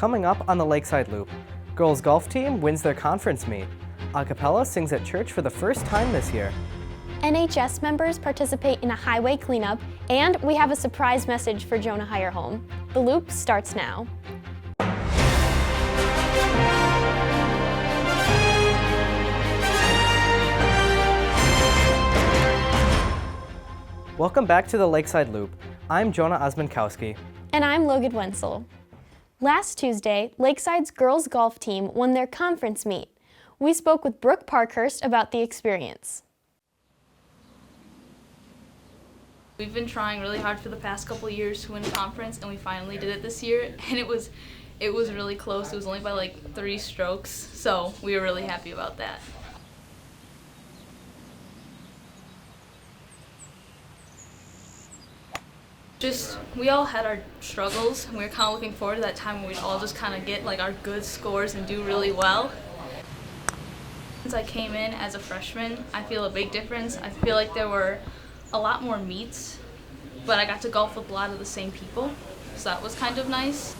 Coming up on the Lakeside Loop, girls golf team wins their conference meet. Cappella sings at church for the first time this year. NHS members participate in a highway cleanup, and we have a surprise message for Jonah Heyerholm. The Loop starts now. Welcome back to the Lakeside Loop. I'm Jonah Osmankowski. And I'm Logan Wenzel. Last Tuesday, Lakeside's girls golf team won their conference meet. We spoke with Brooke Parkhurst about the experience. We've been trying really hard for the past couple of years to win a conference, and we finally did it this year, and it was really close. It was only by like 3 strokes, so we were really happy about that. We all had our struggles, and we were kind of looking forward to that time when we'd all just kind of get like our good scores and do really well. Since I came in as a freshman, I feel a big difference. I feel like there were a lot more meets, but I got to golf with a lot of the same people, so that was kind of nice.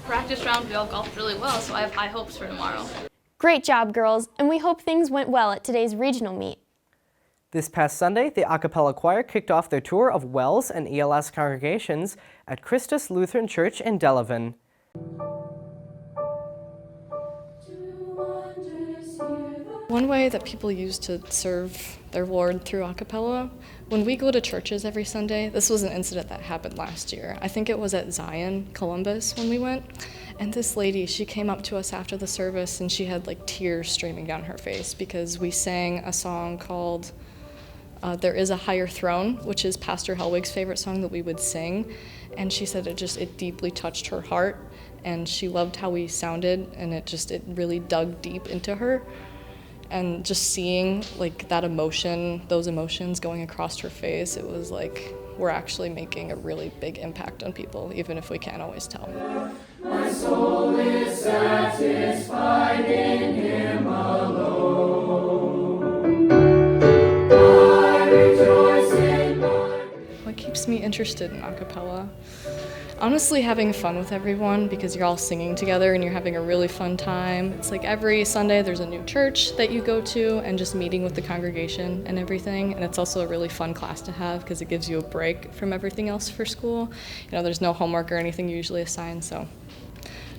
Practice round, we all golfed really well, so I have high hopes for tomorrow. Great job, girls, and we hope things went well at today's regional meet. This past Sunday, the a cappella choir kicked off their tour of WELS and ELS congregations at Christus Lutheran Church in Delavan. One way that people use to serve their Lord through a cappella, when we go to churches every Sunday, this was an incident that happened last year. I think it was at Zion, Columbus, when we went. And this lady, she came up to us after the service and she had like tears streaming down her face because we sang a song called There Is a Higher Throne, which is Pastor Helwig's favorite song that we would sing. And she said it deeply touched her heart, and she loved how we sounded, and it really dug deep into her. And just seeing like that emotion, those emotions going across her face, it was like we're actually making a really big impact on people, even if we can't always tell. My soul is satisfied in Him alone. I rejoice in my... What keeps me interested in a cappella? Honestly, having fun with everyone, because you're all singing together and you're having a really fun time. It's like every Sunday there's a new church that you go to and just meeting with the congregation and everything. And it's also a really fun class to have because it gives you a break from everything else for school. You know, there's no homework or anything usually assigned, so.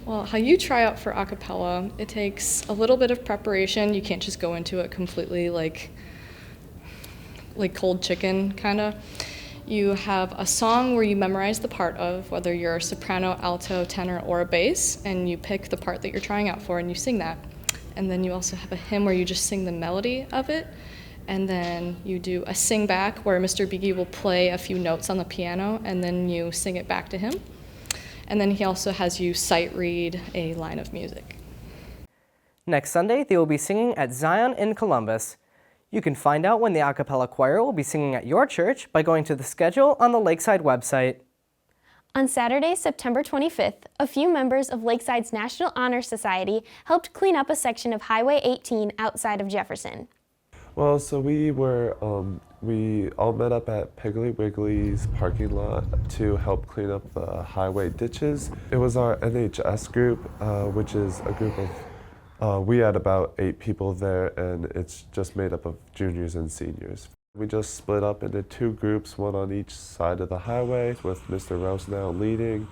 Well, how you try out for a cappella, it takes a little bit of preparation. You can't just go into it completely like cold chicken, kind of. You have a song where you memorize the part of, whether you're a soprano, alto, tenor, or a bass, and you pick the part that you're trying out for and you sing that. And then you also have a hymn where you just sing the melody of it. And then you do a sing back where Mr. Beege will play a few notes on the piano and then you sing it back to him. And then he also has you sight read a line of music. Next Sunday, they will be singing at Zion in Columbus. You can find out when the a cappella choir will be singing at your church by going to the schedule on the Lakeside website. On Saturday, September 25th, a few members of Lakeside's National Honor Society helped clean up a section of Highway 18 outside of Jefferson. Well, so we all met up at Piggly Wiggly's parking lot to help clean up the highway ditches. It was our NHS group, which is a group of we had about 8 people there, and it's just made up of juniors and seniors. We just split up into 2 groups, one on each side of the highway, with Mr. Rosenau leading,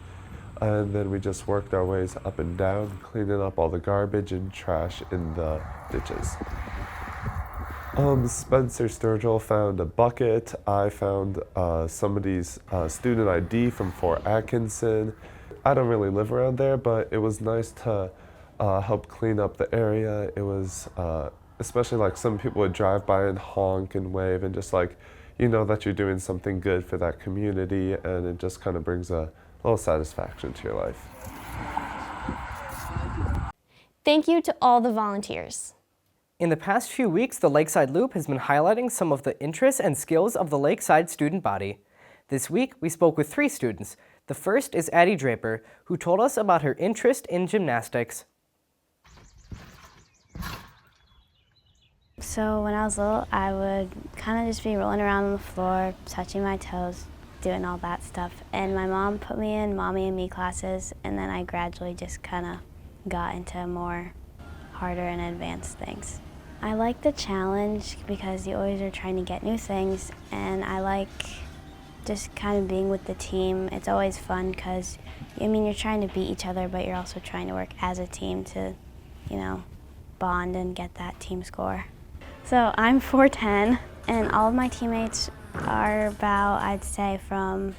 and then we just worked our ways up and down, cleaning up all the garbage and trash in the ditches. Spencer Sturgill found a bucket. I found somebody's student ID from Fort Atkinson. I don't really live around there, but it was nice to help clean up the area. It was, especially like some people would drive by and honk and wave and just like, you know that you're doing something good for that community, and it just kind of brings a little satisfaction to your life. Thank you to all the volunteers. In the past few weeks, the Lakeside Loop has been highlighting some of the interests and skills of the Lakeside student body. This week, we spoke with 3 students. The first is Addie Draper, who told us about her interest in gymnastics. So when I was little, I would kind of just be rolling around on the floor, touching my toes, doing all that stuff. And my mom put me in Mommy and Me classes, and then I gradually just kind of got into more harder and advanced things. I like the challenge because you always are trying to get new things, and I like just kind of being with the team. It's always fun because, I mean, you're trying to beat each other, but you're also trying to work as a team to, you know, bond and get that team score. So I'm 4'10", and all of my teammates are about, I'd say, from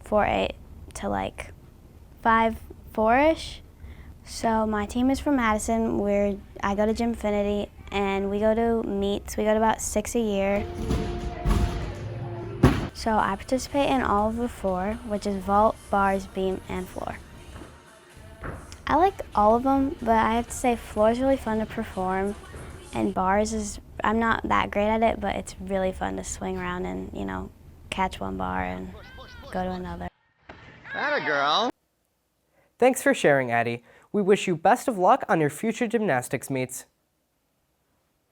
4'8" to like 5'4"-ish. So my team is from Madison. I go to Gymfinity, and we go to meets. We go to about 6 a year. So I participate in all of the 4, which is vault, bars, beam, and floor. I like all of them, but I have to say floor is really fun to perform, and bars is, I'm not that great at it, but it's really fun to swing around and, you know, catch one bar and go to another. Atta girl. Thanks for sharing, Addie. We wish you best of luck on your future gymnastics meets.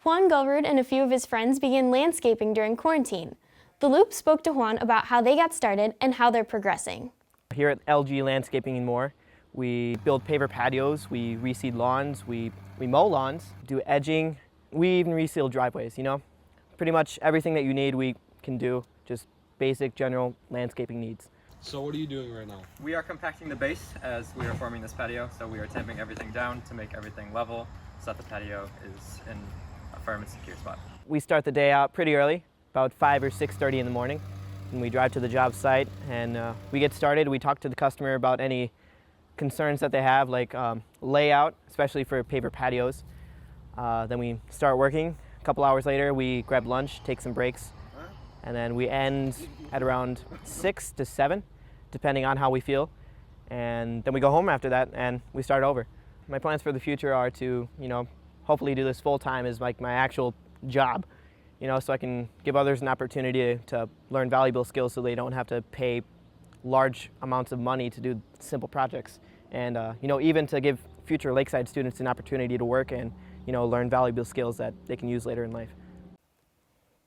Juan Gulrud and a few of his friends began landscaping during quarantine. The Loop spoke to Juan about how they got started and how they're progressing. Here at LG Landscaping and More, we build paver patios, we reseed lawns, we mow lawns, do edging, we even reseal driveways, you know? Pretty much everything that you need we can do, just basic general landscaping needs. So what are you doing right now? We are compacting the base as we are forming this patio, so we are tamping everything down to make everything level so that the patio is in a firm and secure spot. We start the day out pretty early, about 5 or 6:30 in the morning, and we drive to the job site and we get started. We talk to the customer about any concerns that they have, like layout, especially for paver patios. Then we start working. A couple hours later, we grab lunch, take some breaks, and then we end at around 6 to 7, depending on how we feel. And then we go home after that and we start over. My plans for the future are to, you know, hopefully do this full time as like my actual job, you know, so I can give others an opportunity to learn valuable skills so they don't have to pay large amounts of money to do simple projects. And, you know, even to give future Lakeside students an opportunity to work and, you know, learn valuable skills that they can use later in life.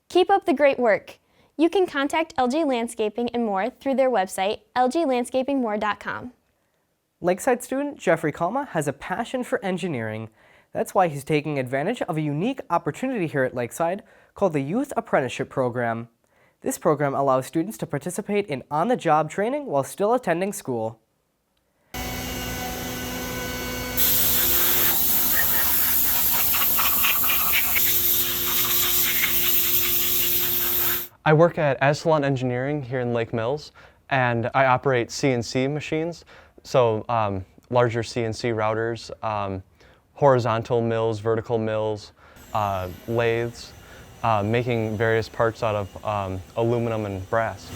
Keep up the great work. You can contact LG Landscaping and More through their website, lglandscapingmore.com. Lakeside student Jeffrey Kalma has a passion for engineering. That's why he's taking advantage of a unique opportunity here at Lakeside called the Youth Apprenticeship Program. This program allows students to participate in on-the-job training while still attending school. I work at Assalon Engineering here in Lake Mills, and I operate CNC machines, so larger CNC routers, horizontal mills, vertical mills, lathes, making various parts out of aluminum and brass.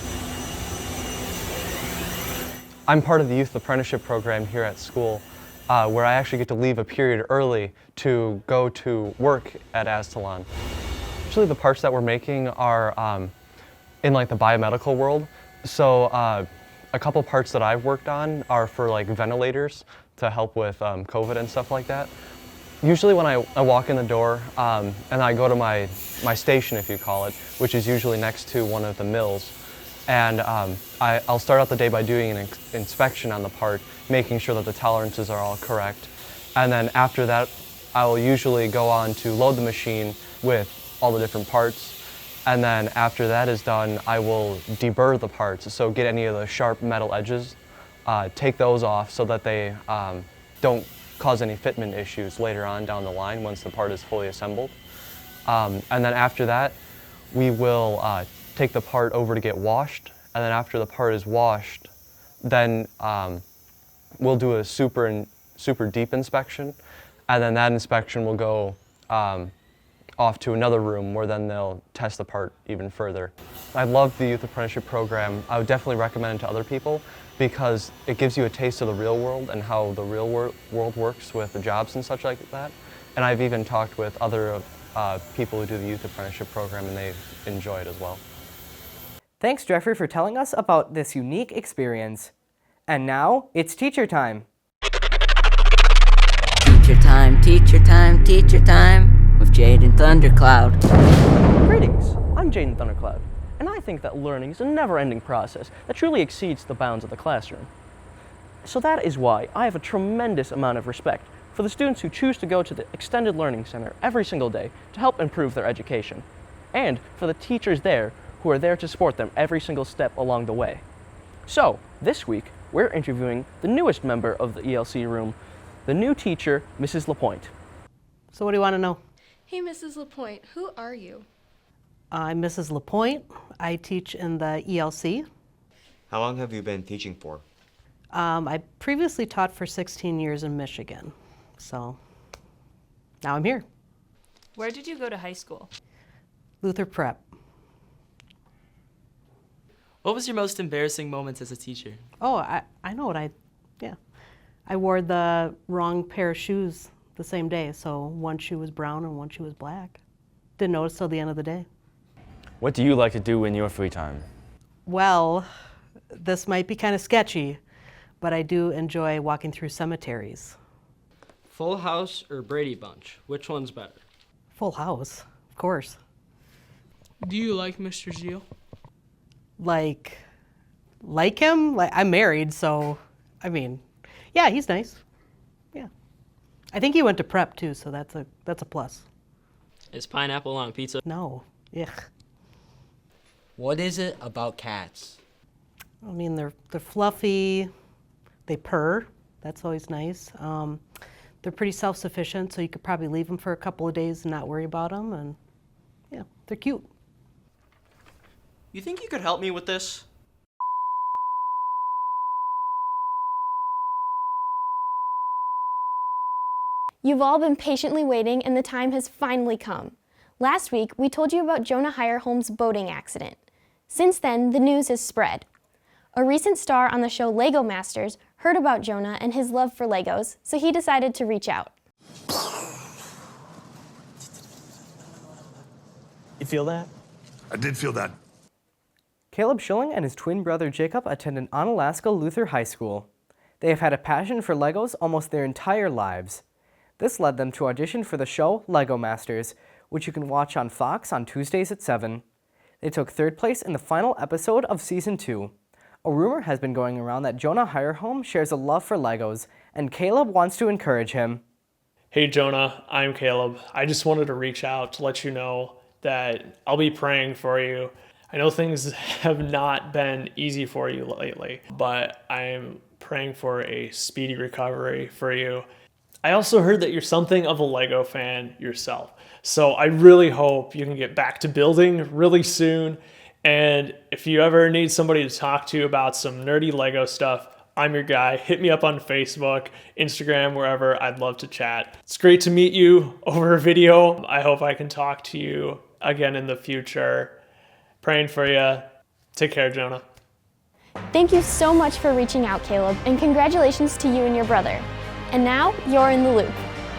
I'm part of the Youth Apprenticeship Program here at school, where I actually get to leave a period early to go to work at Assalon. Usually the parts that we're making are in like the biomedical world. So a couple parts that I've worked on are for like ventilators to help with COVID and stuff like that. Usually when I walk in the door and I go to my station, if you call it, which is usually next to one of the mills, and I'll start out the day by doing an inspection on the part, making sure that the tolerances are all correct. And then after that, I will usually go on to load the machine with all the different parts. And then after that is done, I will deburr the parts, so get any of the sharp metal edges, take those off so that they don't cause any fitment issues later on down the line once the part is fully assembled. And then after that, we will take the part over to get washed, and then after the part is washed, then we'll do a super deep inspection, and then that inspection will go off to another room where then they'll test the part even further. I love the Youth Apprenticeship Program. I would definitely recommend it to other people because it gives you a taste of the real world and how the real world works with the jobs and such like that. And I've even talked with other people who do the Youth Apprenticeship Program and they enjoy it as well. Thanks, Jeffrey, for telling us about this unique experience. And now, it's teacher time. Teacher time, teacher time, teacher time with Jaden Thundercloud. Greetings, I'm Jaden Thundercloud, and I think that learning is a never-ending process that truly exceeds the bounds of the classroom. So that is why I have a tremendous amount of respect for the students who choose to go to the Extended Learning Center every single day to help improve their education, and for the teachers there who are there to support them every single step along the way. So, this week, we're interviewing the newest member of the ELC room, the new teacher, Mrs. LaPointe. So what do you want to know? Hey, Mrs. LaPointe, who are you? I'm Mrs. LaPointe. I teach in the ELC. How long have you been teaching for? I previously taught for 16 years in Michigan, so now I'm here. Where did you go to high school? Luther Prep. What was your most embarrassing moments as a teacher? Oh, I know what I wore the wrong pair of shoes the same day, so one shoe was brown and one shoe was black. Didn't notice till the end of the day. What do you like to do in your free time? Well, this might be kind of sketchy, but I do enjoy walking through cemeteries. Full House or Brady Bunch? Which one's better? Full House, of course. Do you like Mr. Zeal? Like him? Like, I'm married, so, I mean, yeah, he's nice. Yeah. I think he went to prep too, so that's a plus. Is pineapple on pizza? No. Yeah. What is it about cats? I mean, they're fluffy, they purr, that's always nice. They're pretty self-sufficient, so you could probably leave them for a couple of days and not worry about them, and yeah, they're cute. You think you could help me with this? You've all been patiently waiting, and the time has finally come. Last week, we told you about Jonah Heyerholm's boating accident. Since then, the news has spread. A recent star on the show Lego Masters heard about Jonah and his love for Legos, so he decided to reach out. You feel that? I did feel that. Caleb Schilling and his twin brother Jacob attended Onalaska Luther High School. They have had a passion for Legos almost their entire lives. This led them to audition for the show Lego Masters, which you can watch on Fox on Tuesdays at 7. They took third place in the final episode of Season 2. A rumor has been going around that Jonah Heyerholm shares a love for Legos, and Caleb wants to encourage him. Hey Jonah, I'm Caleb. I just wanted to reach out to let you know that I'll be praying for you. I know things have not been easy for you lately, but I'm praying for a speedy recovery for you. I also heard that you're something of a Lego fan yourself, so I really hope you can get back to building really soon. And if you ever need somebody to talk to about some nerdy Lego stuff, I'm your guy. Hit me up on Facebook, Instagram, wherever. I'd love to chat. It's great to meet you over a video. I hope I can talk to you again in the future. Praying for you. Take care, Jonah. Thank you so much for reaching out, Caleb, and congratulations to you and your brother. And now, you're in the loop.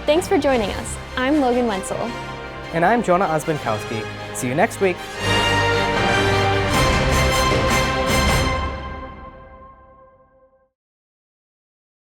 Thanks for joining us. I'm Logan Wenzel. And I'm Jonah Osbankowski. See you next week.